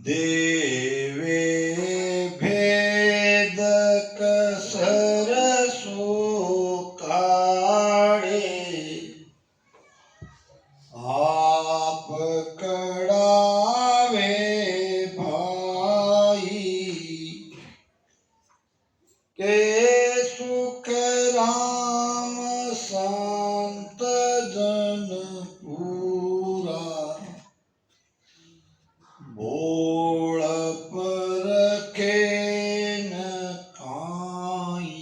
देवे भेद कसर सो काढ़े, आप कड़ावे भाई, के सुख राम संत जन पूरा, भोल पर के न काई।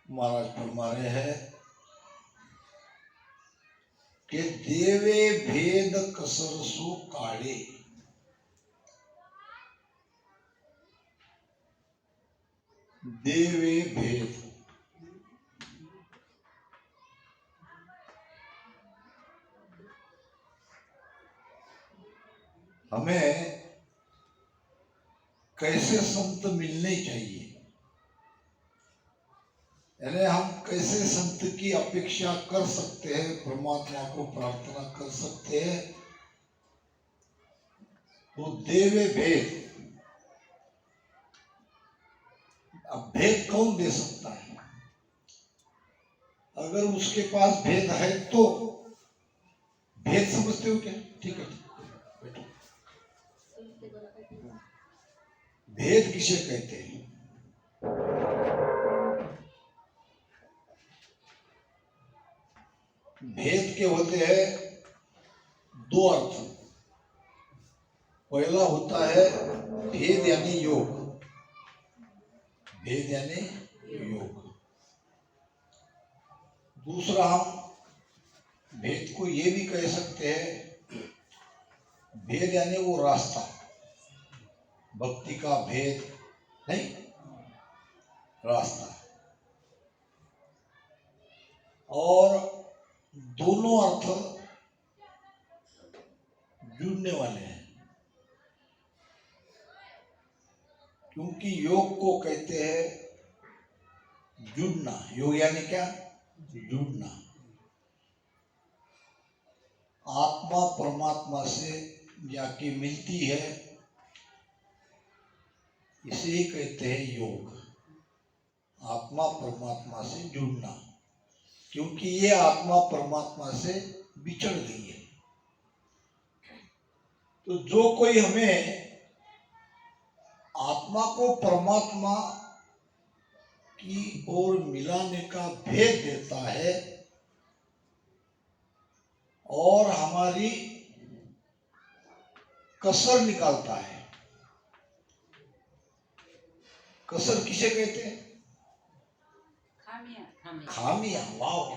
महाराज फरमा रहे हैं कि देवे भेद कसर सो काढ़े, देवे भेद, हमें कैसे संत मिलने चाहिए, यानी हम कैसे संत की अपेक्षा कर सकते हैं, परमात्मा को प्रार्थना कर सकते हैं। तो देवे भेद, अब भेद कौन दे सकता है? अगर उसके पास भेद है तो, भेद समझते हो क्या? ठीक है, बैठो। भेद किसे कहते हैं? भेद के होते हैं दो अर्थ। पहला होता है भेद यानी योग, भेद यानी योग। दूसरा हम भेद को ये भी कह सकते हैं, भेद यानी वो रास्ता, भक्ति का भेद नहीं, रास्ता। और दोनों अर्थ जुड़ने वाले हैं, क्योंकि योग को कहते हैं जुड़ना। योग यानी क्या? जुड़ना। आत्मा परमात्मा से जाके मिलती है, इसे ही कहते हैं योग, आत्मा परमात्मा से जुड़ना। क्योंकि ये आत्मा परमात्मा से बिछड़ गई है। तो जो कोई हमें आत्मा को परमात्मा की ओर मिलाने का भेद देता है और हमारी कसर निकालता है। कसर किसे कहते हैं? खामियां। वाह।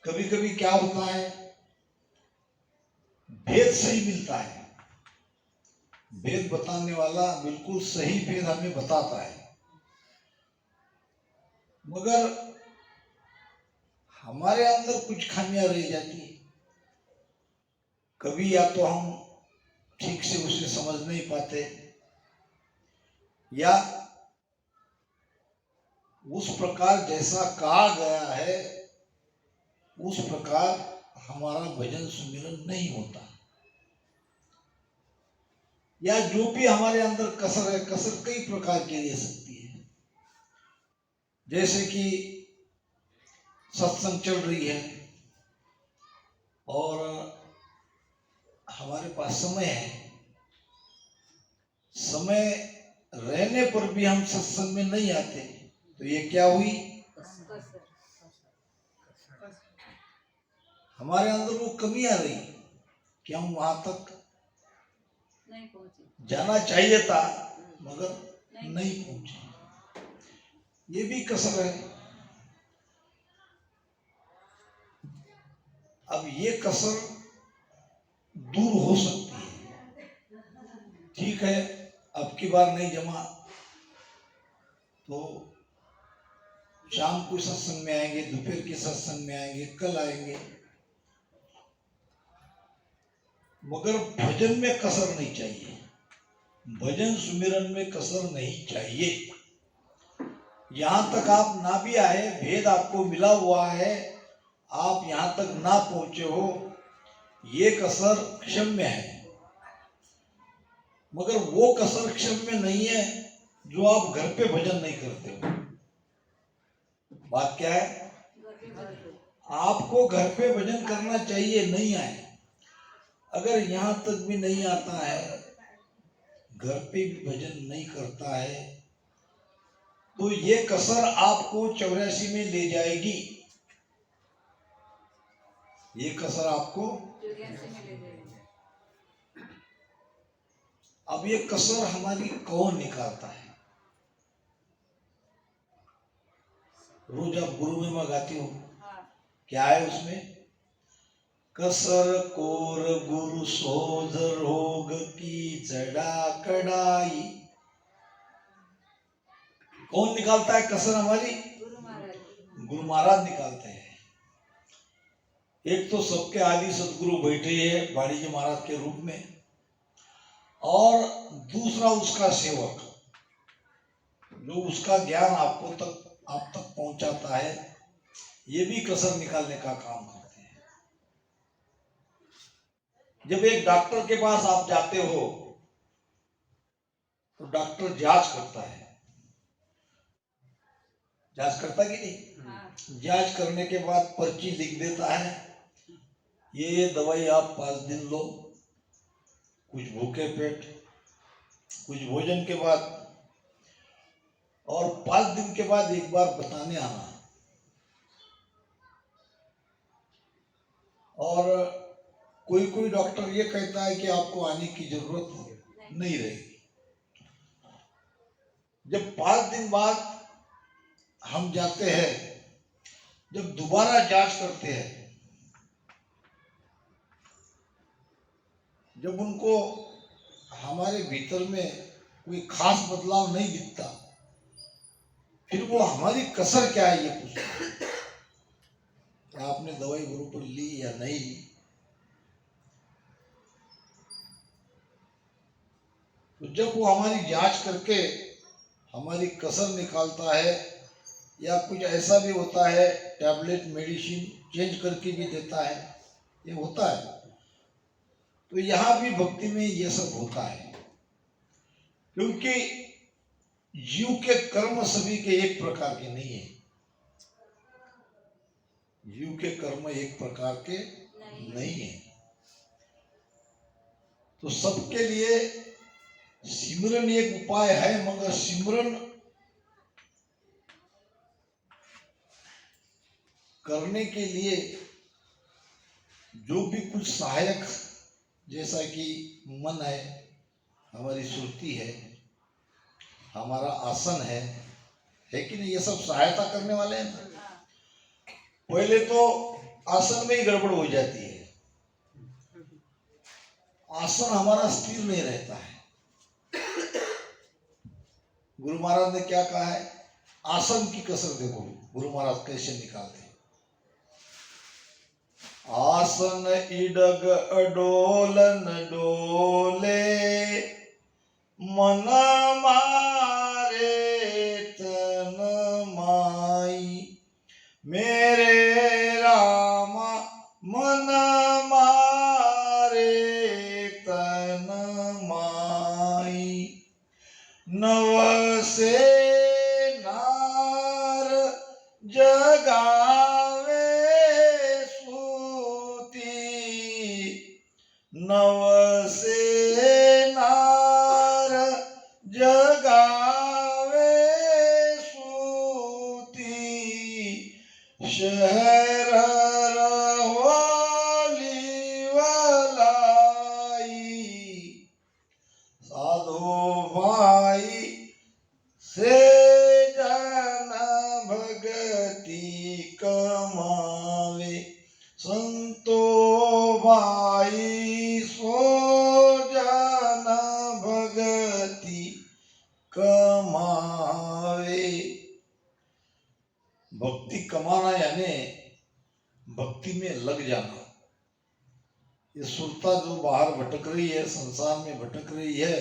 कभी कभी क्या होता है, भेद सही मिलता है, भेद बताने वाला बिल्कुल सही भेद हमें बताता है, मगर हमारे अंदर कुछ खामियां रह जाती है। कभी या तो हम ठीक से उसे समझ नहीं पाते, या उस प्रकार जैसा कहा गया है उस प्रकार हमारा भजन सुमिरन नहीं होता, या जो भी हमारे अंदर कसर है, कसर कई प्रकार की रह सकती है। जैसे कि सत्संग चल रही है और हमारे पास समय है, समय रहने पर भी हम सत्संग में नहीं आते, तो ये क्या हुई? हमारे अंदर वो कमी आ रही कि हम वहां तक नहीं पहुंचे, जाना चाहिए था मगर नहीं पहुंचे। ये भी कसर है। अब ये कसर दूर हो सकती है। ठीक है, अब की बार नहीं जमा तो शाम को सत्संग में आएंगे, दोपहर के सत्संग में आएंगे, कल आएंगे, मगर भजन में कसर नहीं चाहिए, भजन सुमिरन में कसर नहीं चाहिए। यहां तक आप ना भी आए, भेद आपको मिला हुआ है, आप यहाँ तक ना पहुंचे हो, ये कसर क्षम्य है, मगर वो कसर क्षम्य नहीं है जो आप घर पे भजन नहीं करते हो। बात क्या है? आपको घर पे भजन करना चाहिए, नहीं आए, अगर यहाँ तक भी नहीं आता है, घर पे भी भजन नहीं करता है, तो ये कसर आपको 84 में ले जाएगी। ये कसर आपको 84 में ले जाएगी। अब ये कसर हमारी कौन निकालता है? रोज आप गुरु में गाती हो, क्या है उसमें? कसर कोर गुरु सोध रोग की जड़ा कड़ाई। कौन निकालता है कसर हमारी? गुरु महाराज निकालते हैं। एक तो सबके आदि सदगुरु बैठे हैं वाणी जी महाराज के रूप में, और दूसरा उसका सेवक जो उसका ज्ञान आप तक पहुंचाता है, ये भी कसर निकालने का काम करते हैं। जब एक डॉक्टर के पास आप जाते हो तो डॉक्टर जांच करता है, जांच करता कि नहीं? जांच करने के बाद पर्ची लिख देता है, ये दवाई आप 5 दिन लो, कुछ भूखे पेट, कुछ भोजन के बाद, और 5 दिन के बाद एक बार बताने आना। और कोई डॉक्टर ये कहता है कि आपको आने की जरूरत नहीं रहेगी। जब 5 दिन बाद हम जाते हैं, जब दोबारा जांच करते हैं, जब उनको हमारे भीतर में कोई खास बदलाव नहीं दिखता, फिर वो हमारी कसर क्या है ये पूछते हैं, आपने दवाई बरोबर ली या नहीं ली। तो जब वो हमारी जांच करके हमारी कसर निकालता है, या कुछ ऐसा भी होता है टैबलेट मेडिसिन चेंज करके भी देता है, ये होता है, तो यहाँ भी भक्ति में ये सब होता है। क्योंकि जीव के कर्म सभी के एक प्रकार के नहीं है, जीव के कर्म एक प्रकार के नहीं है। तो सबके लिए सिमरन एक उपाय है, मगर सिमरन करने के लिए जो भी कुछ सहायक, जैसा कि मन है, हमारी सुरती है, हमारा आसन है कि नहीं, ये सब सहायता करने वाले हैं ना। पहले तो आसन में ही गड़बड़ हो जाती है, आसन हमारा स्थिर नहीं रहता है। गुरु महाराज ने क्या कहा है? आसन की कसर देखो गुरु महाराज कैसे निकालते हैं। आसन इडग अडोलन डोले, मन मारे तन माई, मेरे रामा मन मारे तन माई, नव से नार जगावे सूती, नव से नार जगावे सूती, शहर रहोली वलाई, साधु भाई से जन भगति कमावे, संतो भाई सो जन भगति कमावे। भक्ति कमाना यानी भक्ति में लग जाना। ये सुरता जो बाहर भटक रही है, संसार में भटक रही है,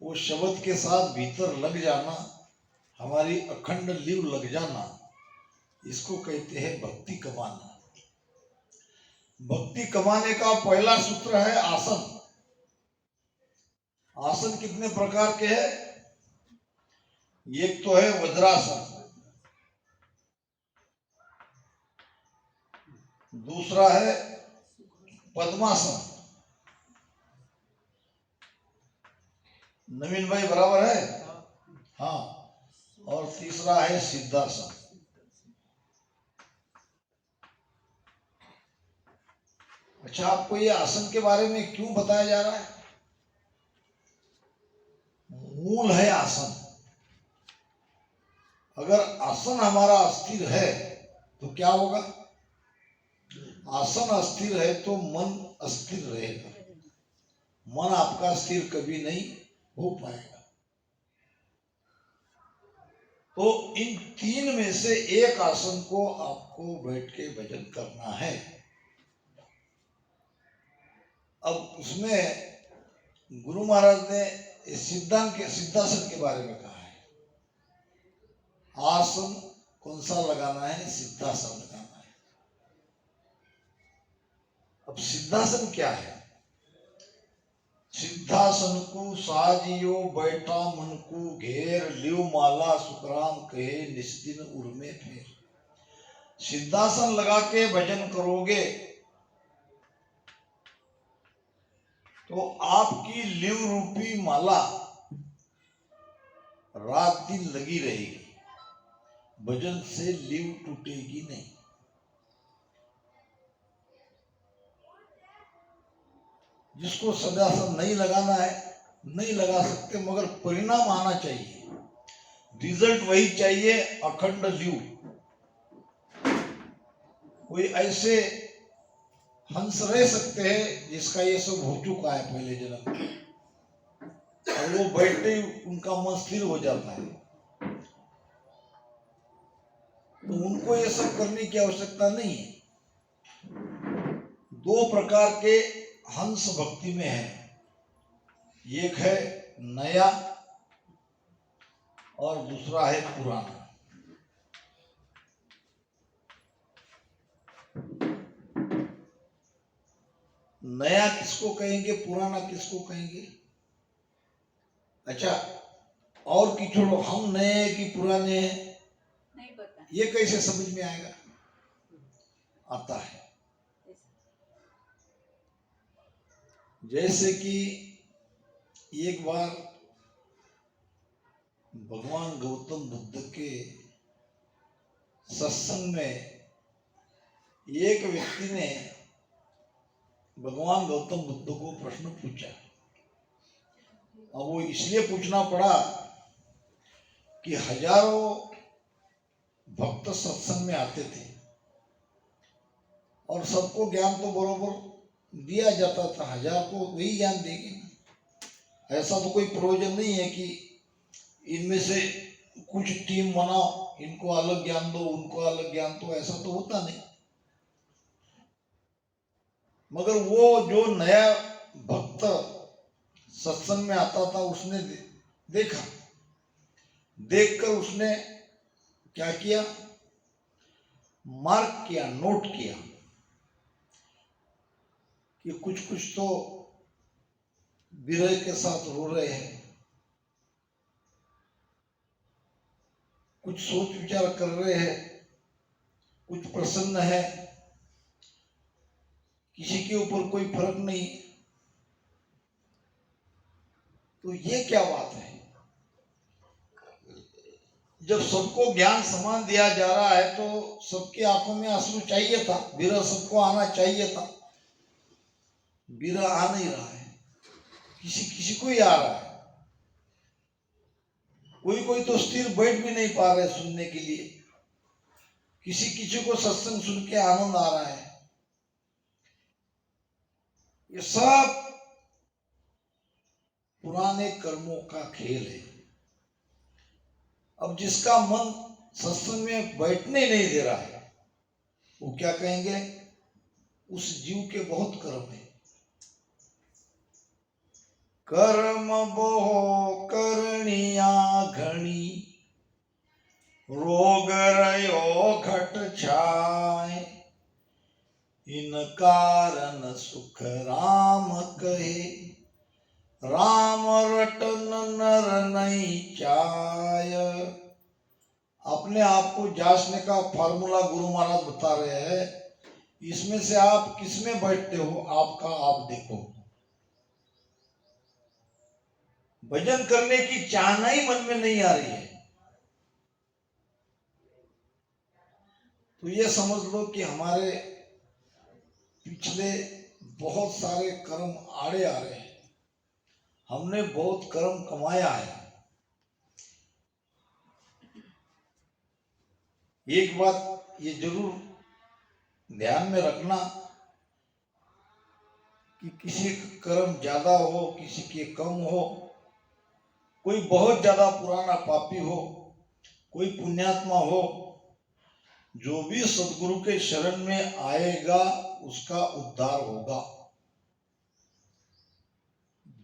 वो शब्द के साथ भीतर लग जाना, हमारी अखंड लीव लग जाना, इसको कहते हैं भक्ति कमाना। भक्ति कमाने का पहला सूत्र है आसन। आसन कितने प्रकार के हैं? एक तो है वज्रासन, दूसरा है पद्मासन। नवीन भाई बराबर है? हाँ। और तीसरा है सिद्धासन। अच्छा, आपको ये आसन के बारे में क्यों बताया जा रहा है? मूल है आसन। अगर आसन हमारा अस्थिर है तो क्या होगा? आसन अस्थिर है तो मन अस्थिर रहेगा। मन आपका स्थिर कभी नहीं हो पाएगा। तो इन तीन में से एक आसन को आपको बैठ के भजन करना है। अब उसमें गुरु महाराज ने सिद्धासन के बारे में कहा है। आसन कौन सा लगाना है? सिद्धासन लगाना है। अब सिद्धासन क्या है? सिद्धासन को साजियो बैठा मन को घेर लियो माला सुखराम कहे निस्दिन उर्मे फेर। सिद्धासन लगा के भजन करोगे तो आपकी लिव रूपी माला रात दिन लगी रहेगी। भजन से लिव टूटेगी नहीं। जिसको सिद्धासन नहीं लगाना है नहीं लगा सकते, मगर परिणाम आना चाहिए। रिजल्ट वही चाहिए, अखंड लिव। कोई ऐसे हंस रह सकते हैं जिसका ये सब हो चुका है पहले जन्म में, और वो बैठते ही उनका मन स्थिर हो जाता है, तो उनको ये सब करने की आवश्यकता नहीं है। दो प्रकार के हंस भक्ति में है। एक है नया और दूसरा है पुराना। नया किसको कहेंगे, पुराना किसको कहेंगे? अच्छा, और कि छोड़ो, हम नए हैं कि पुराने हैं नहीं पता, ये कैसे समझ में आएगा? आता है। जैसे कि एक बार भगवान गौतम बुद्ध के सत्संग में एक व्यक्ति ने भगवान गौतम बुद्ध को प्रश्न पूछा। अब वो इसलिए पूछना पड़ा कि हजारों भक्त सत्संग में आते थे और सबको ज्ञान तो बरोबर दिया जाता था। हजार को वही ज्ञान देगी। ऐसा तो कोई प्रयोजन नहीं है कि इनमें से कुछ टीम बनाओ, इनको अलग ज्ञान दो, उनको अलग ज्ञान दो, ऐसा तो होता नहीं। मगर वो जो नया भक्त सत्संग में आता था, उसने देखा, देखकर उसने क्या किया? मार्क किया, नोट किया कि कुछ कुछ तो विरह के साथ रो रहे हैं, कुछ सोच विचार कर रहे हैं, कुछ प्रसन्न है, किसी के ऊपर कोई फर्क नहीं। तो ये क्या बात है? जब सबको ज्ञान समान दिया जा रहा है तो सबकी आंखों में आंसू चाहिए था, विरह सबको आना चाहिए था। विरह आ नहीं रहा है, किसी किसी को ही आ रहा है। कोई कोई तो स्थिर बैठ भी नहीं पा रहे सुनने के लिए, किसी किसी को सत्संग सुन के आनंद आ रहा है। ये सब पुराने कर्मों का खेल है। अब जिसका मन सत्संग में बैठने नहीं दे रहा है, वो क्या कहेंगे? उस जीव के बहुत कर्म है। कर्म बहु करनिया घनी, रोग रयो घट छाय, इन कारण सुख राम कहे, राम रटन नर नहीं चाय। अपने आप को जांचने का फार्मूला गुरु महाराज बता रहे हैं। इसमें से आप किस में बैठते हो, आपका आप देखो। भजन करने की चाहना ही मन में नहीं आ रही है, तो ये समझ लो कि हमारे पिछले बहुत सारे कर्म आड़े आ रहे हैं। हमने बहुत कर्म कमाया है। एक बात ये जरूर ध्यान में रखना कि किसी का कर्म ज्यादा हो, किसी के कम हो, कोई बहुत ज्यादा पुराना पापी हो, कोई पुण्यात्मा हो, जो भी सदगुरु के शरण में आएगा उसका उद्धार होगा।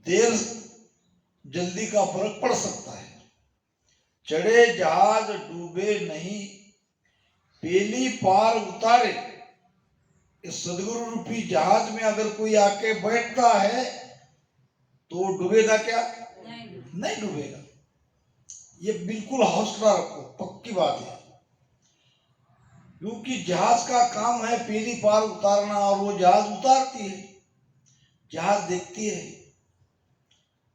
देर जल्दी का फर्क पड़ सकता है। चढ़े जहाज डूबे नहीं, पेली पार उतारे। इस सदगुरु रूपी जहाज में अगर कोई आके बैठता है तो डूबेगा क्या? नहीं डूबेगा। ये बिल्कुल हौसला रखो, पक्की बात है। क्योंकि जहाज का काम है पेली पार उतारना, और वो जहाज उतारती है। जहाज देखती है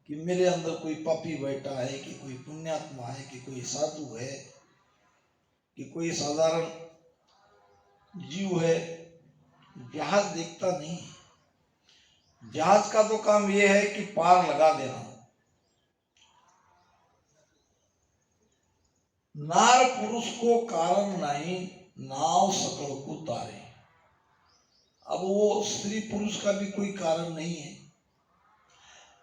कि मेरे अंदर कोई पापी बैठा है, कि कोई पुण्यात्मा है, कि कोई साधु है, कि कोई साधारण जीव है। जहाज देखता नहीं। जहाज का तो काम यह है कि पार लगा देना। नार पुरुष को कारण नहीं, नाव सकल को तारे। अब वो स्त्री पुरुष का भी कोई कारण नहीं है,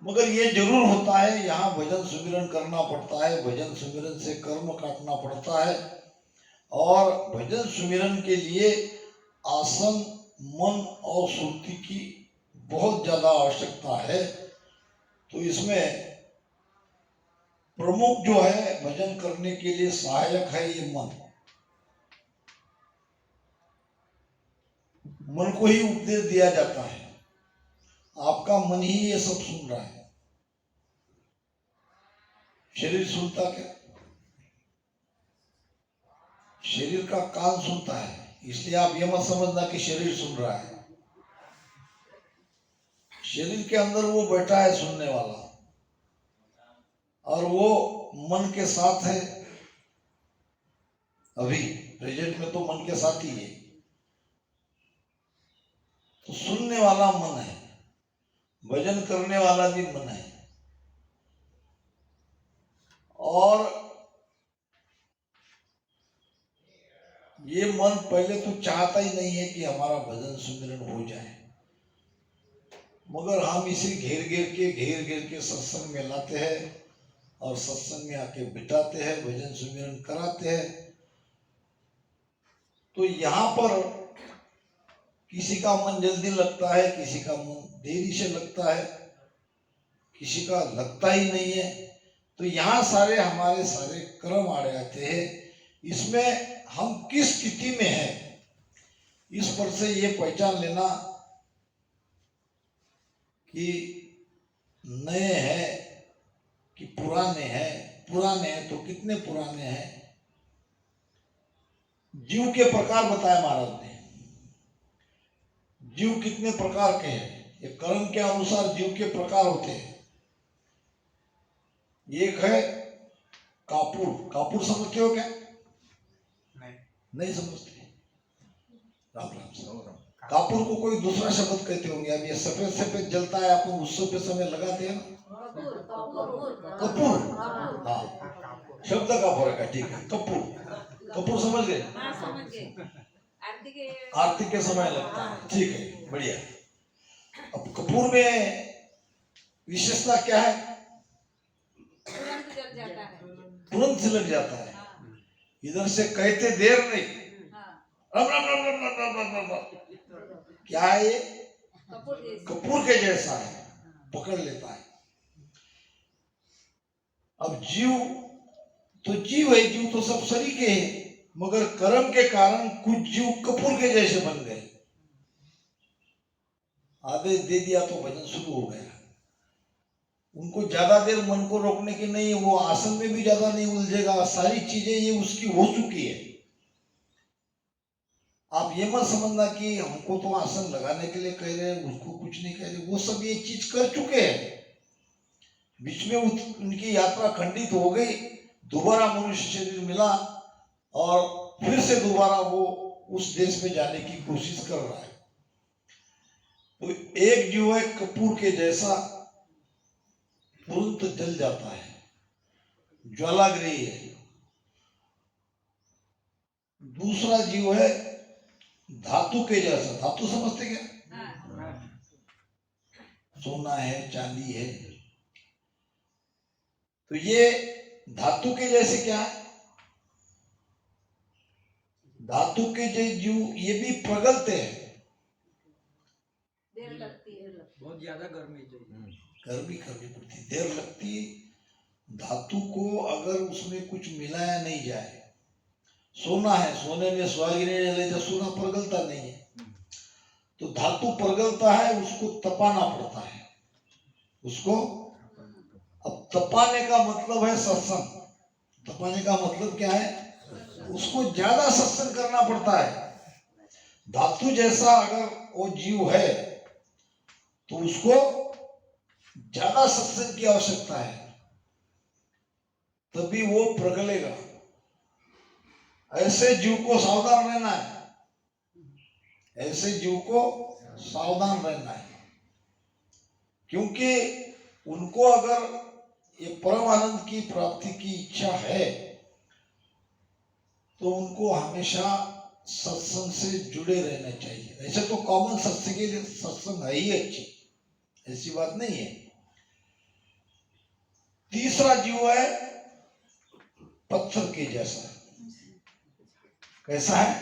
मगर ये जरूर होता है यहाँ भजन सुमिरन करना पड़ता है। भजन सुमिरन से कर्म काटना पड़ता है, और भजन सुमिरन के लिए आसन, मन और सुरति की बहुत ज्यादा आवश्यकता है। तो इसमें प्रमुख जो है भजन करने के लिए सहायक है ये मन। मन को ही उपदेश दिया जाता है। आपका मन ही ये सब सुन रहा है। शरीर सुनता क्या? शरीर का कान सुनता है, इसलिए आप ये मत समझना कि शरीर सुन रहा है। शरीर के अंदर वो बैठा है सुनने वाला, और वो मन के साथ है। अभी प्रेजेंट में तो मन के साथ ही है। तो सुनने वाला मन है, भजन करने वाला भी मन है। और ये मन पहले तो चाहता ही नहीं है कि हमारा भजन सुमिरन हो जाए, मगर हम इसे घेर के सत्संग में लाते हैं, और सत्संग में आके बिठाते हैं, भजन सुमिरन कराते हैं। तो यहाँ पर किसी का मन जल्दी लगता है, किसी का मन देरी से लगता है, किसी का लगता ही नहीं है। तो यहाँ हमारे सारे कर्म आड़े आते हैं। इसमें हम किस स्थिति में हैं, इस पर से ये पहचान लेना कि नए हैं कि पुराने हैं। पुराने हैं तो कितने पुराने हैं। जीव के प्रकार बताए महाराज ने। जीव कितने प्रकार के हैं, ये कर्म के अनुसार जीव के प्रकार होते हैं। एक है कापुर। कापुर समझते हो क्या? नहीं समझते। राम राम से। कापुर को कोई दूसरा शब्द कहते होंगे। अब ये सफेद सफेद जलता है, आपको उत्सव पे समय लगाते हैं ना, कपूर। हाँ, शब्द का फर्क है, ठीक है। कपूर, कपूर समझ गए? आरती के समय लगता है, ठीक है, बढ़िया। अब कपूर में विशेषता क्या है? तुरंत सिलक जाता है। इधर से कहते देर नहीं, रम रम रम रम रम रम रम रम। क्या है ये? कपूर के जैसा है, पकड़ लेता है। अब जीव तो जीव है, जीव तो सब सरीखे हैं, मगर कर्म के कारण कुछ जीव कपूर के जैसे बन गए। आदेश दे दिया तो भजन शुरू हो गया। उनको ज्यादा देर मन को रोकने की नहीं, वो आसन में भी ज्यादा नहीं उलझेगा, सारी चीजें ये उसकी हो चुकी है। आप ये मत समझना कि हमको तो आसन लगाने के लिए कह रहे हैं, उसको कुछ नहीं कह रहे, वो सब ये चीज कर चुके हैं। बीच में उनकी यात्रा खंडित हो गई, दोबारा मनुष्य शरीर मिला और फिर से दोबारा वो उस देश में जाने की कोशिश कर रहा है। तो एक जीव है कपूर के जैसा, तुरंत जल जाता है, ज्वालाग्रही है। दूसरा जीव है धातु के जैसा। धातु समझते क्या? सोना है, चांदी है। तो ये धातु के जैसे क्या है? धातु के जैसे जीव ये भी प्रगलते हैं। देर लगती है, बहुत ज्यादा गर्मी चाहिए, गर्मी करनी पड़ती, देर लगती है। धातु को अगर उसमें कुछ मिलाया नहीं जाए, सोना है, सोने में सुहागी नहीं ले जाए, सोना प्रगलता नहीं है। तो धातु प्रगलता है, उसको तपाना पड़ता है उसको। अब तपाने का मतलब है सत्संग। तपाने का मतलब क्या है? उसको ज्यादा सत्संग करना पड़ता है। धातु जैसा अगर वो जीव है तो उसको ज्यादा सत्संग की आवश्यकता है, तभी वो प्रगलेगा। ऐसे जीव को सावधान रहना है, ऐसे जीव को सावधान रहना है, क्योंकि उनको अगर ये परम आनंद की प्राप्ति की इच्छा है तो उनको हमेशा सत्संग से जुड़े रहना चाहिए। ऐसे तो कॉमन सत्संग के लिए सत्संग है ही अच्छी, ऐसी बात नहीं है। तीसरा जीव है पत्थर के जैसा। कैसा है?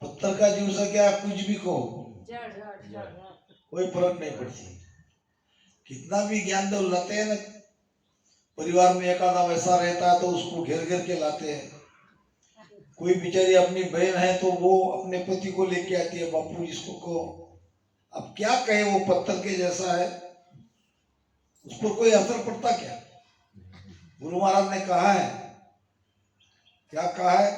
पत्थर का जीव से क्या, कुछ भी कहो कोई फर्क नहीं पड़ती। कितना भी ज्ञान दो लाते हैं ना, परिवार में एक आधा वैसा रहता है तो उसको घेर घेर के लाते हैं। कोई बेचारी अपनी बहन है तो वो अपने पति को लेके आती है, बापू इसको कहो। अब क्या कहे, वो पत्थर के जैसा है, उस पर कोई असर पड़ता क्या? गुरु महाराज ने कहा है, क्या कहा है?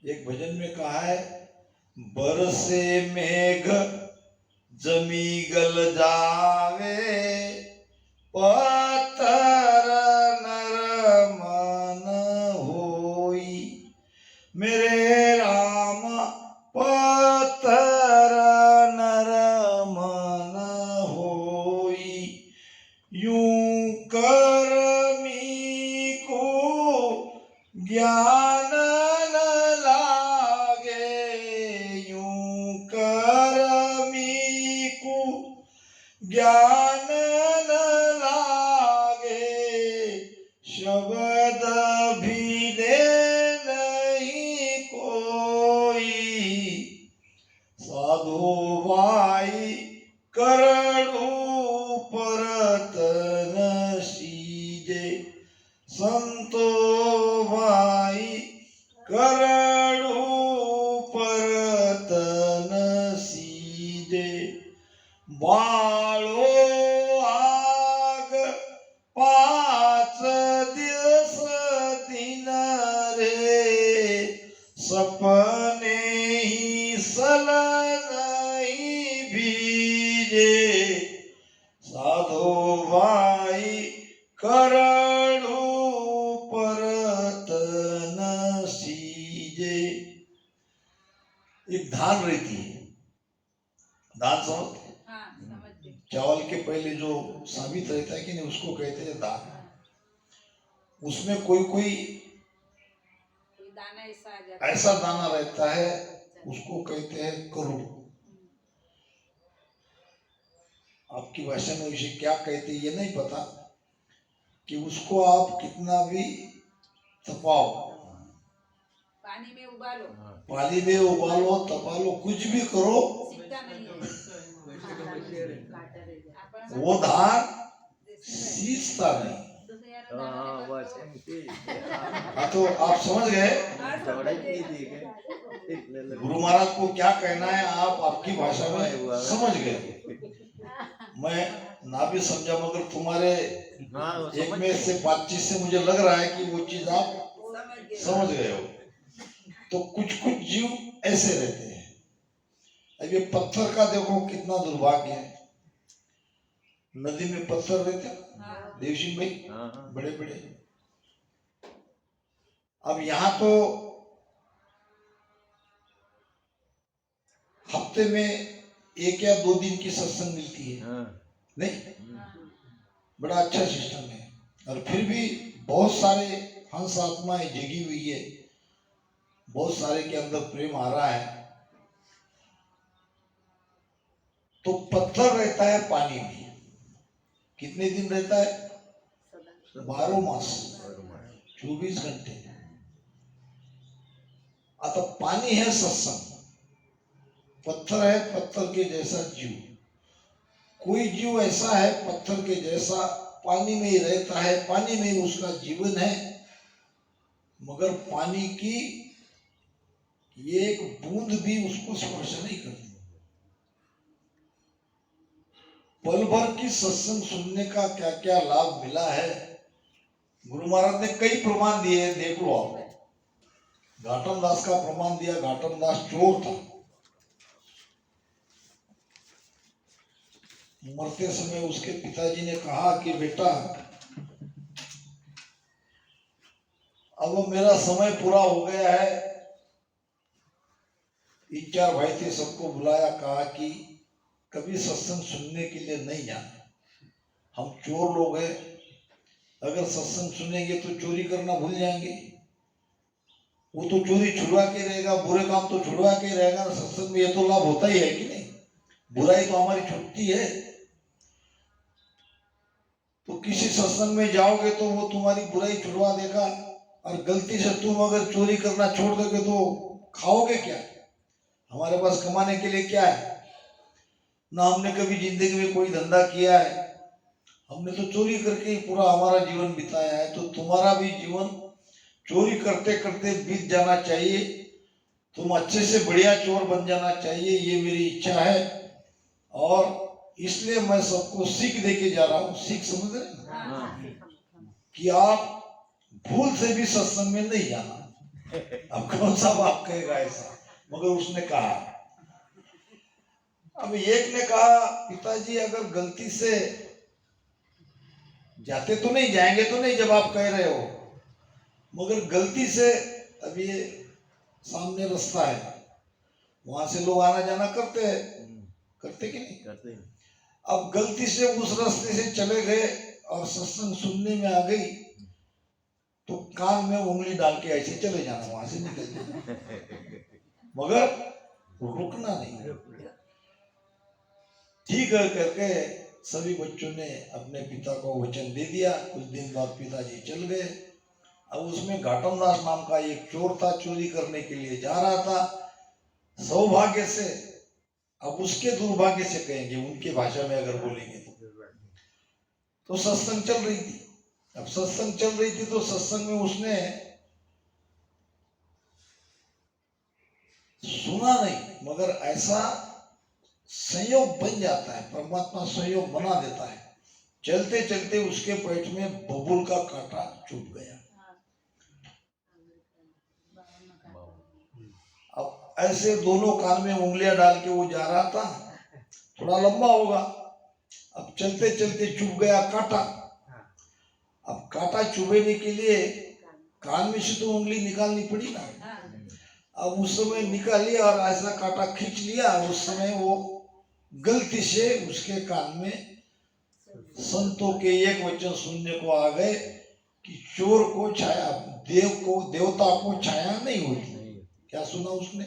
एक भजन में कहा है, बरसे मेघ जमी गल जावे, पत्थर नर मन होई। मेरे राम पत्थर नर मन होई, यूं कर्मी को ज्ञान न लागे, यूं कर्मी को ज्ञान न लागे, शब्द भी दे नहीं कोई, साधु भाई करड़ू परत न सीजे, संतो भाई करड़ू परत न सीजे। बाळो आग पाच दिवस दिन रे, सपने ही सल नहीं भीजे, साधो भाई करड़ू परत न सीजे। एक धान रहती है, धान समझते? चावल के पहले जो साबित रहता है कि नहीं, उसको कहते हैं दाना। उसमें कोई कोई दाना ऐसा दाना रहता है, उसको कहते हैं करुड़। आपकी भाषा में उसे क्या कहते हैं ये नहीं पता, कि उसको आप कितना भी तपाओ, पानी में उबालो, तपा लो, कुछ भी करो, वो धान सींचता नहीं। નાના બસ એમ કે हाँ तो आप समझ गए જોડે જ કીધી કે गुरु महाराज को क्या कहना है, आप आपकी भाषा में समझ गए। मैं ना भी समझा, मगर तुम्हारे હા एक में से बातचीत से मुझे लग रहा है कि वो चीज आप સમજ ગઈ. समझ गए हो। तो कुछ कुछ जीव ऐसे रहते हैं। अब ये पत्थर का देखो कितना दुर्भाग्य है, नदी में पत्थर रहते हैं હા. देवसिंह भाई, હા હા बड़े बड़े। अब यहाँ तो हफ्ते में 1 या 2 दिन की सत्संग मिलती है, હા नहीं? बड़ा अच्छा सिस्टम है। और फिर भी बहुत सारे हंस आत्माएं जगी हुई है, बहुत सारे के अंदर प्रेम आ रहा है। तो पत्थर रहता है पानी में, कितने दिन रहता है? 12 मास, 24 घंटे। आता पानी है सत्संग, पत्थर है पत्थर के जैसा जीव। कोई जीव ऐसा है पत्थर के जैसा, पानी में ही रहता है, पानी में ही उसका जीवन है, मगर पानी की ये एक बूंद भी उसको स्पर्श नहीं करती। पल भर की सत्संग सुनने का क्या क्या लाभ मिला है, गुरु महाराज ने कई प्रमाण दिए हैं, देख लो आप। घाटम दास का प्रमाण दिया, घाटम दास चोर था, मरते समय उसके पिताजी ने कहा कि बेटा अब मेरा समय पूरा हो गया है। 3-4 भाई थे, सबको बुलाया, कहा कि कभी सत्संग सुनने के लिए नहीं जाना, हम चोर लोग हैं, अगर सत्संग सुनेंगे तो चोरी करना भूल जाएंगे। वो तो चोरी छुड़वा के रहेगा, बुरे काम तो छुड़वा के रहेगा। सत्संग में ये तो लाभ होता ही है कि नहीं, बुराई तो हमारी छूटती है। तो किसी सत्संग में जाओगे तो वो तुम्हारी बुराई छुड़वा देगा, और गलती से तुम अगर चोरी करना छोड़ दोगे तो खाओगे क्या? हमारे पास कमाने के लिए क्या है? ना हमने कभी जिंदगी में कोई धंधा किया है, हमने तो चोरी करके ही पूरा हमारा जीवन बिताया है। तो तुम्हारा भी जीवन चोरी करते करते बीत जाना चाहिए, तुम अच्छे से बढ़िया चोर बन जाना चाहिए, ये मेरी इच्छा है। और इसलिए मैं सबको सीख देके जा रहा हूँ। सीख समझ रहे हैं ना? कि आप भूल से भी सत्संग में नहीं जाना। अब कौन सा बाप कहेगा ऐसा, मगर उसने कहा। अब एक ने कहा पिताजी अगर गलती से जाते तो नहीं, जाएंगे तो नहीं जब आप कह रहे हो, मगर गलती से, अब ये सामने रास्ता है, वहां से लोग आना जाना करते हैं, करते कि नहीं करते हैं। अब गलती से उस रास्ते से चले गए और सत्संग सुनने में आ गई, तो कान में उंगली डाल के ऐसे चले जाना, वहां से निकल जाना, मगर रुकना नहीं। ठीक है करके सभी बच्चों ने अपने पिता को वचन दे दिया। कुछ दिन बाद पिताजी चल गए। अब उसमें घाटम दास नाम का एक चोर था, चोरी करने के लिए जा रहा था। सौभाग्य से, अब उसके दुर्भाग्य से कहेंगे, उनके भाषा में अगर बोलेंगे तो सत्संग चल रही थी। अब सत्संग चल रही थी तो सत्संग में उसने सुना नहीं, मगर ऐसा संयोग बन जाता है, परमात्मा संयोग बना देता है। चलते चलते उसके पेट में बबूल का कांटा चुभ गया। अब ऐसे दोनों कान में उंगलियां डाल के वो जा रहा था, थोड़ा लंबा होगा। अब चलते चलते चुभ गया कांटा। अब कांटा चुभने के लिए कान में से तो उंगली निकालनी पड़ी ना। अब उस समय निकाली और ऐसा कांटा खींच लिया। उस समय वो गलती से उसके कान में संतों के एक वचन सुनने को आ गए कि चोर को छाया, देवता को छाया नहीं होती। क्या सुना उसने?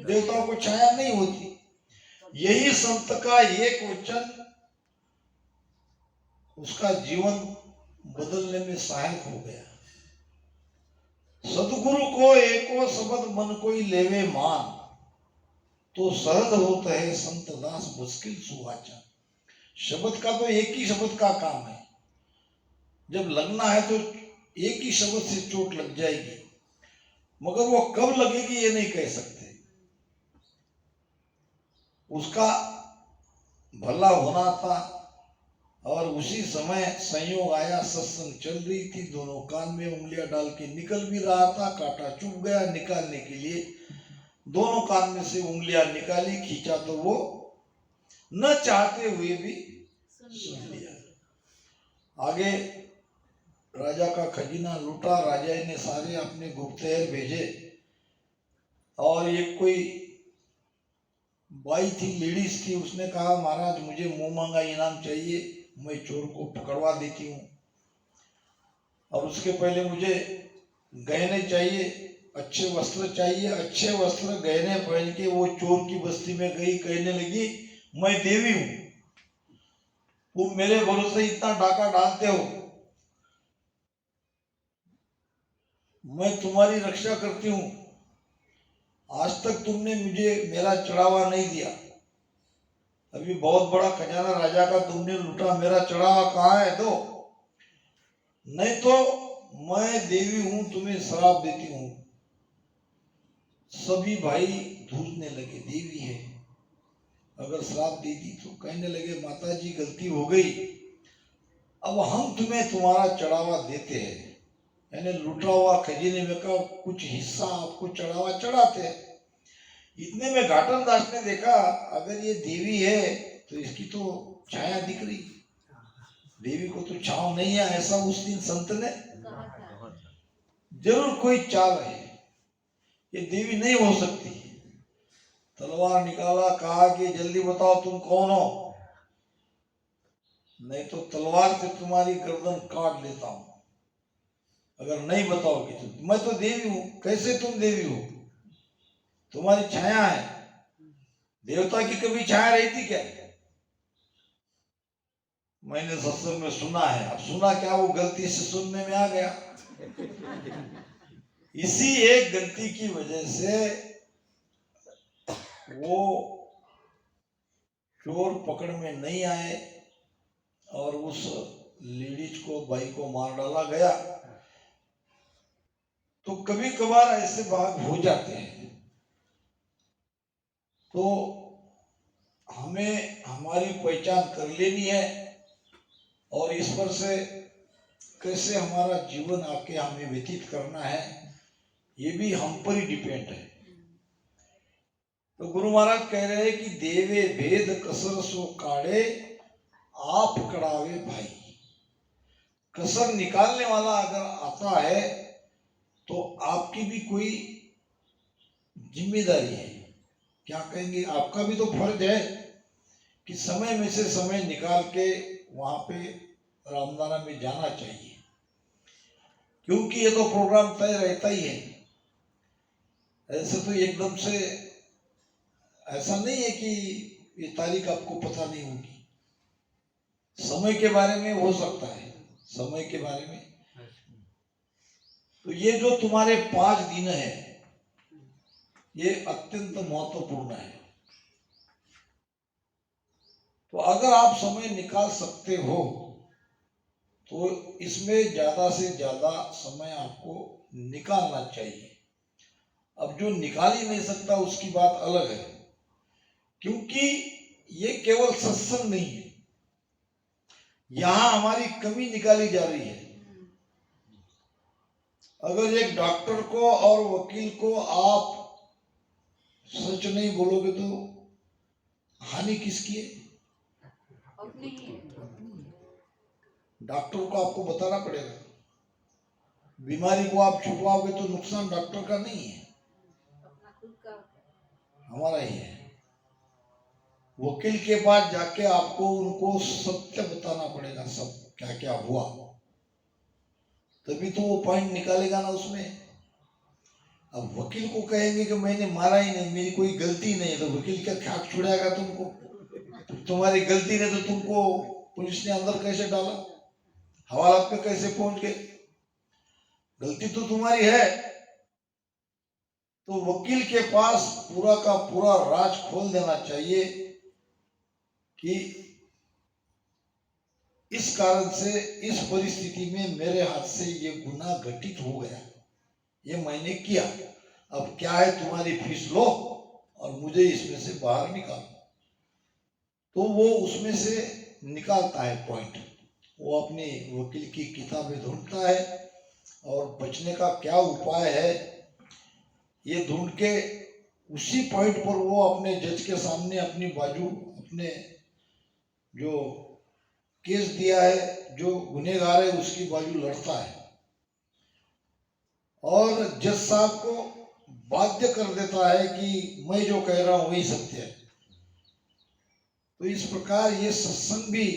देवताओं को छाया नहीं होती। यही संत का एक वचन उसका जीवन बदलने में सहायक हो गया। सदगुरु को एको शब्द मन कोई लेवे मान, तो सहज होता है संत दास मुश्किल सुवाचा। शब्द का तो एक ही शब्द का काम है, जब लगना है तो एक ही शब्द से चोट लग जाएगी, मगर वो कब लगेगी ये नहीं कह सकते। उसका भला होना था और उसी समय संयोग आया, सत्संग चल रही थी, दोनों कान में उंगलियां डाल के निकल भी रहा था, कांटा चुभ गया, निकालने के लिए दोनों कान में से उंगलियां निकाली, खींचा तो वो न चाहते हुए भी सुन लिया। आगे राजा का खजीना लूटा, राजा ने सारे अपने गुप्तहेर भेजे और एक कोई बाई थी, लेडीज थी, उसने कहा महाराज मुझे मुंह मांगा इनाम चाहिए, मैं चोर को पकड़वा देती हूँ, और उसके पहले मुझे गहने चाहिए, अच्छे वस्त्र चाहिए। अच्छे वस्त्र गहने पहन के वो चोर की बस्ती में गई, कहने लगी मैं देवी हूं, तुम मेरे भरोसे इतना डाका डालते हो, मैं तुम्हारी रक्षा करती हूँ, आज तक तुमने मुझे मेरा चढ़ावा नहीं दिया, अभी बहुत बड़ा खजाना राजा का तुमने लूटा, मेरा चढ़ावा कहाँ है, दो, नहीं तो मैं देवी हूं, तुम्हें श्राप देती हूं। सभी भाई धूजने लगे, देवी है, अगर श्राप दे दी तो। कहने लगे माता जी गलती हो गई, अब हम तुम्हें तुम्हारा चढ़ावा देते हैं, यानी लूटा हुआ खजीने में का कुछ हिस्सा आपको चढ़ावा चढ़ाते हैं। इतने में घाटन दास ने देखा अगर ये देवी है तो इसकी तो छाया दिख रही, देवी को तो छाव नहीं है, ऐसा उस दिन संत ने जरूर कोई चाल है, ये देवी नहीं हो सकती। तलवार निकाला, कहा कि जल्दी बताओ तुम कौन हो, नहीं तो तलवार से तुम्हारी गर्दन काट लेता हूं, अगर नहीं बताओगे तो। मैं तो देवी हूं, कैसे तुम देवी हो, तुम्हारी छाया है, देवता की कभी छाया रही थी क्या? मैंने सत्संग में सुना है, अब सुना क्या, वो गलती से सुनने में आ गया। इसी एक गलती की वजह से वो चोर पकड़ में नहीं आए और उस लेडीज को, भाई को मार डाला गया। तो कभी कभार ऐसे भाग हो जाते हैं, तो हमें हमारी पहचान कर लेनी है और इस पर से कैसे हमारा जीवन आके हमें व्यतीत करना है, ये भी हम पर ही डिपेंड है। तो गुरु महाराज कह रहे हैं कि देवे भेद कसर सो काढ़े, आप कड़ावे भाई। कसर निकालने वाला अगर आता है तो आपकी भी कोई जिम्मेदारी है, क्या कहेंगे, आपका भी तो फर्ज है कि समय में से समय निकाल के वहां पे रामदाना में जाना चाहिए, क्योंकि ये तो प्रोग्राम तय रहता ही है। ऐसे तो एकदम से ऐसा नहीं है कि ये तारीख आपको पता नहीं होगी, समय के बारे में हो सकता है, समय के बारे में। तो ये जो तुम्हारे 5 दिन है ये अत्यंत महत्वपूर्ण है। तो अगर आप समय निकाल सकते हो तो इसमें ज्यादा से ज्यादा समय आपको निकालना चाहिए। अब जो निकाल ही नहीं सकता उसकी बात अलग है, क्योंकि ये केवल सत्संग नहीं है, यहां हमारी कमी निकाली जा रही है। अगर एक डॉक्टर को और वकील को आप सच नहीं बोलोगे तो हानि किसकी है? अपनी ही। डॉक्टर को आपको बताना पड़ेगा, बीमारी को आप छुपवाओगे तो नुकसान डॉक्टर का नहीं है, अपना खुद का हमारा ही है। वकील के पास जाके आपको उनको सत्य बताना पड़ेगा, सब क्या क्या हुआ, तभी तो वो पॉइंट निकालेगा ना उसमें। अब वकील को कहेंगे कि मैंने मारा ही नहीं, मेरी कोई गलती नहीं, तो वकील क्या खाक छुड़ाएगा तुमको? तुम्हारी गलती नहीं तो तुमको पुलिस ने अंदर कैसे डाला, हवालात पे कैसे पहुंच गए? गलती तो तुम्हारी है। तो वकील के पास पूरा का पूरा राज खोल देना चाहिए कि इस कारण से इस परिस्थिति में मेरे हाथ से ये गुनाह घटित हो गया, ये मैंने किया। अब क्या है, तुम्हारी फीस लो और मुझे इसमें से बाहर निकालो। तो वो उसमें से निकालता है पॉइंट, वो अपनी वकील की किताबें ढूंढता है और बचने का क्या उपाय है ये ढूंढ के उसी पॉइंट पर वो अपने जज के सामने अपनी बाजू, अपने जो केस दिया है, जो गुनहगार है उसकी बाजू लड़ता है और जज साहब को बाध्य कर देता है कि मैं जो कह रहा हूं वही सत्य है। तो इस प्रकार ये सत्संग भी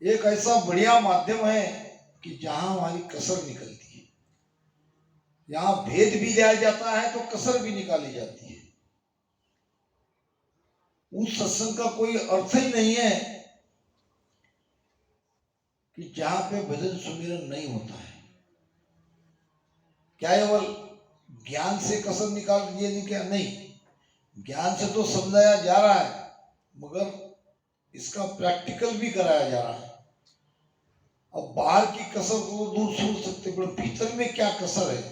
एक ऐसा बढ़िया माध्यम है कि जहां हमारी कसर निकलती है, यहाँ भेद भी दिया जाता है तो कसर भी निकाली जाती है। उस सत्संग का कोई अर्थ ही नहीं है कि जहां पे भजन सुमिरन नहीं होता है। क्या केवल ज्ञान से कसर निकाल दिए क्या? नहीं, ज्ञान से तो समझाया जा रहा है मगर इसका प्रैक्टिकल भी कराया जा रहा है। अब बाहर की कसर को दूर छोड़ सकते, पर भीतर में क्या कसर है,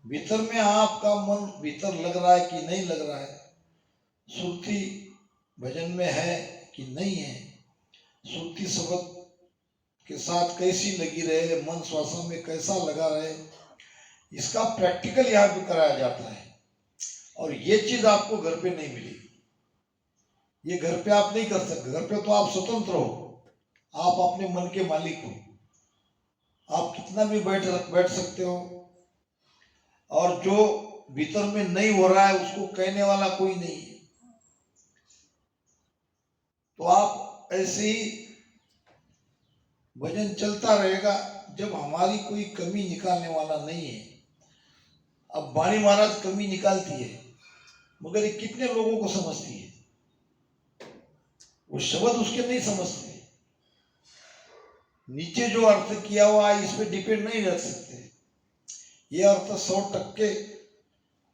भीतर में आपका मन भीतर लग रहा है कि नहीं लग रहा है, सुरती भजन में है कि नहीं है, सुरती शब्द के साथ कैसी लगी रहे, मन श्वासन में कैसा लगा रहे, इसका प्रैक्टिकल यहाँ पे कराया जाता है। और ये चीज आपको घर पे नहीं मिलेगी, ये घर पे आप नहीं कर सकते। घर पे तो आप स्वतंत्र हो, आप अपने मन के मालिक हो, आप कितना भी बैठ सकते हो और जो भीतर में नहीं हो रहा है उसको कहने वाला कोई नहीं है। तो आप ऐसे ही भजन चलता रहेगा जब हमारी कोई कमी निकालने वाला नहीं है। अब वाणी महाराज कमी निकालती है मगर ये कितने लोगों को समझती है, वो शब्द उसके नहीं समझते, नीचे जो अर्थ किया हुआ है इस पे डिपेंड नहीं रख सकते। ये अर्थ 100%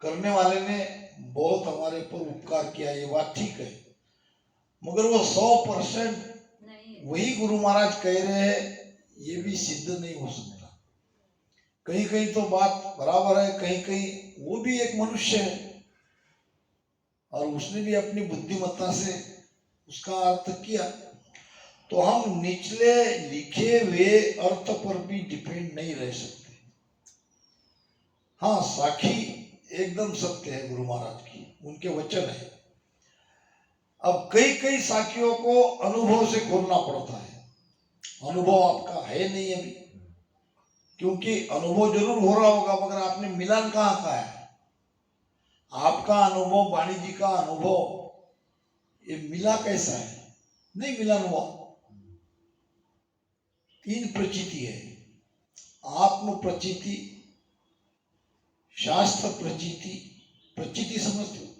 करने वाले ने बहुत हमारे पर उपकार किया, ये बात ठीक है, मगर वो 100% वही गुरु महाराज कह रहे हैं ये भी सिद्ध नहीं हो सकता। कहीं कहीं तो बात बराबर है, कहीं कहीं वो भी एक मनुष्य है और उसने भी अपनी बुद्धिमत्ता से उसका अर्थ किया। तो हम निचले लिखे हुए अर्थ पर भी डिपेंड नहीं रह सकते। हाँ, साखी एकदम सत्य है गुरु महाराज की, उनके वचन है। अब कई कई साखियों को अनुभव से खोलना पड़ता है, अनुभव आपका है नहीं अभी, क्योंकि अनुभव जरूर हो रहा होगा मगर आपने मिलान कहाँ का है। आपका अनुभव, वाणी जी का अनुभव, ये मिला कैसा है? नहीं मिलन हुआ। 3 प्रचिति है, आत्म प्रचिति, शास्त्र प्रचिति। प्रचिति समझते हो?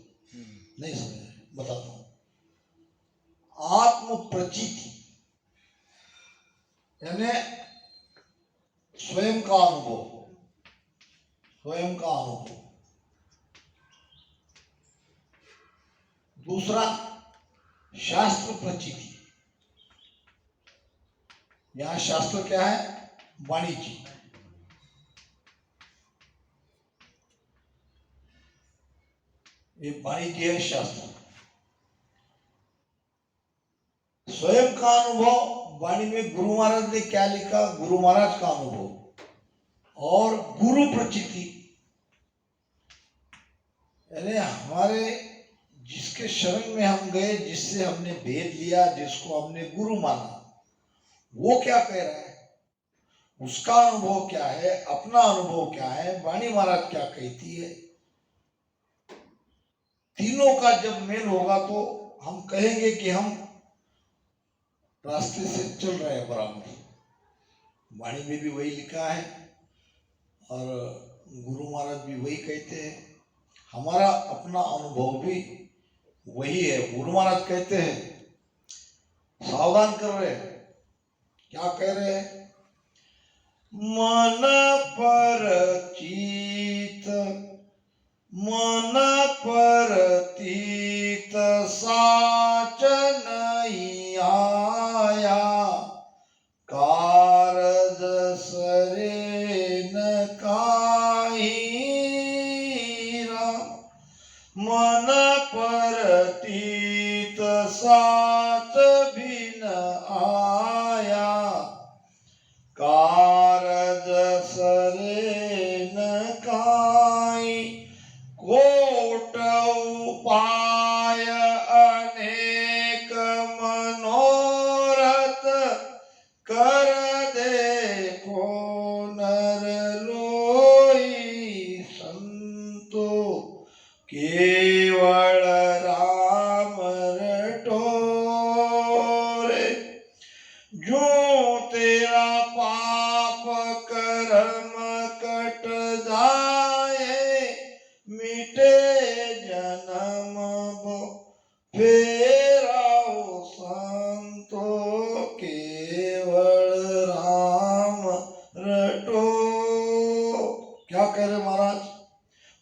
नहीं समझ रहे, बताता हूं। आत्म प्रचिति यानी स्वयं का अनुभव, स्वयं का अनुभव। दूसरा शास्त्र प्रचिति, यहां शास्त्र क्या है? वाणी जी। ये वाणी जी है शास्त्र। स्वयं का अनुभव, वाणी में गुरु महाराज ने क्या लिखा, गुरु महाराज का अनुभव। और गुरु प्रचिति यानी हमारे जिसके शरण में हम गए, जिससे हमने भेद लिया, जिसको हमने गुरु माना, वो क्या कह रहा है, उसका अनुभव क्या है, अपना अनुभव क्या है, वाणी महाराज क्या कहती है। तीनों का जब मेल होगा तो हम कहेंगे कि हम रास्ते से चल रहे हैं बराबर। वाणी में भी वही लिखा है और गुरु महाराज भी वही कहते हैं, हमारा अपना अनुभव भी वही है। गुरु महाराज कहते हैं, सावधान कर रहे हैं, क्या कह रहे हैं? मन पर चित, मन पर तीत साच नहीं मन परतीत साच भिन आया, कारज सरे न काई, कोट उपाय अनेक मनोरथ, कर देखो नर लोई संतो, केवल राम रटोरे। जो तेरा पाप कर्म कट जाए, मिटे जन्म फेराओ संतो, केवल राम रटो। क्या कह रहे महाराज?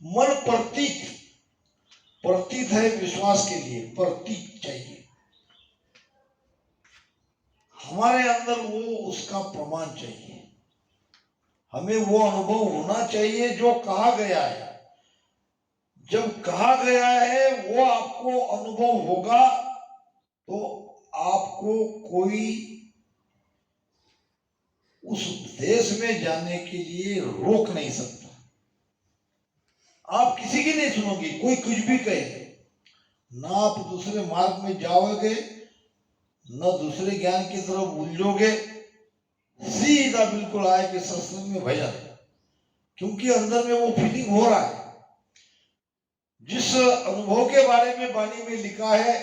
मन प्रतीत, प्रतीत है विश्वास के लिए, प्रतीत चाहिए हमारे अंदर, वो उसका प्रमाण चाहिए, हमें वो अनुभव होना चाहिए जो कहा गया है। जब कहा गया है वो आपको अनुभव होगा तो आपको कोई उस देश में जाने के लिए रोक नहीं सकता। आप किसी की नहीं सुनोगे, कोई कुछ भी कहे ना, आप दूसरे मार्ग में जाओगे न दूसरे ज्ञान की तरफ उलझोगे, सीधा बिल्कुल आए कि सत्संग में भजन, क्योंकि अंदर में वो फीलिंग हो रहा है। जिस अनुभव के बारे में वाणी में लिखा है,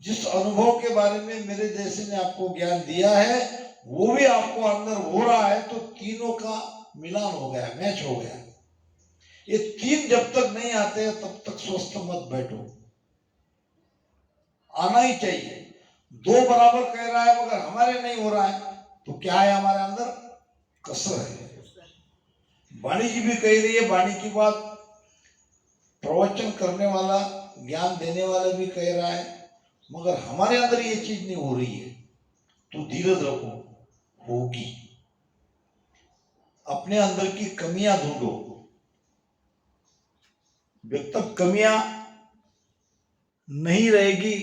जिस अनुभव के बारे में मेरे जैसे ने आपको ज्ञान दिया है, वो भी आपको अंदर हो रहा है, तो तीनों का मिलान हो गया, मैच हो गया। ये तीन जब तक नहीं आते हैं तब तक स्वस्थ मत बैठो, आना ही चाहिए। दो बराबर कह रहा है मगर हमारे नहीं हो रहा है, तो क्या है हमारे अंदर? कसर है। वाणी जी भी कह रही है, वाणी की बात प्रवचन करने वाला, ज्ञान देने वाला भी कह रहा है, मगर हमारे अंदर ये चीज नहीं हो रही है, तो धीरज रखो, होगी। अपने अंदर की कमियां ढूंढो, जब तक कमियां नहीं रहेगी